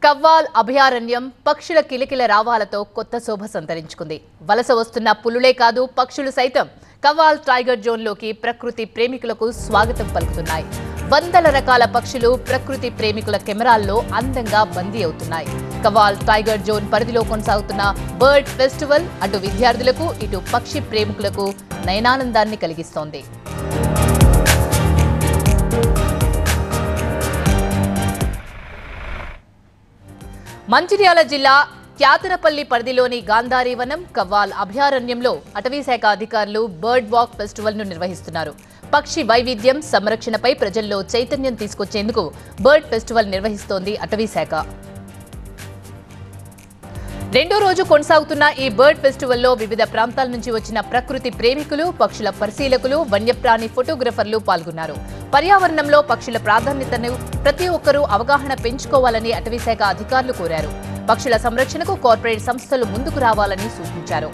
కవ్వాల్ అభయారణ్యం పక్షుల కిలకిల రావాలతో కొత్త శోభ సంతరించుకుంది. వలస వస్తున్న పులులే కాదు పక్షులు సైతం కవ్వాల్ టైగర్ జోన్లోకి ప్రకృతి ప్రేమికులకు స్వాగతం పలుకుతున్నాయి. వందల రకాల పక్షులు ప్రకృతి ప్రేమికుల కెమెరాల్లో అందంగా బందీ అవుతున్నాయి. కవ్వాల్ టైగర్ జోన్ పరిధిలో కొనసాగుతున్న బర్డ్ ఫెస్టివల్ అటు విద్యార్థులకు ఇటు పక్షి ప్రేమికులకు నయనానందాన్ని కలిగిస్తోంది. మంచిర్యాల జిల్లా క్యాతనపల్లి పరిధిలోని గాంధారి వనం కవ్వాల్ అభయారణ్యంలో అటవీశాఖ అధికారులు బర్డ్ వాక్ ఫెస్టివల్ ను నిర్వహిస్తున్నారు. పక్షి వైవిధ్యం సంరక్షణపై ప్రజల్లో చైతన్యం తీసుకొచ్చేందుకు బర్డ్ ఫెస్టివల్ నిర్వహిస్తోంది అటవీశాఖ. రెండో రోజు కొనసాగుతున్న ఈ బర్డ్ ఫెస్టివల్లో వివిధ ప్రాంతాల నుంచి వచ్చిన ప్రకృతి ప్రేమికులు, పక్షుల పరిశీలకులు, వన్యప్రాణి ఫోటోగ్రఫర్లు పాల్గొన్నారు. పర్యావరణంలో పక్షుల ప్రాధాన్యతను ప్రతి ఒక్కరూ అవగాహన పెంచుకోవాలని అటవీశాఖ అధికారులు కోరారు. పక్షుల సంరక్షణకు కార్పొరేట్ సంస్థలు ముందుకు రావాలని సూచించారు.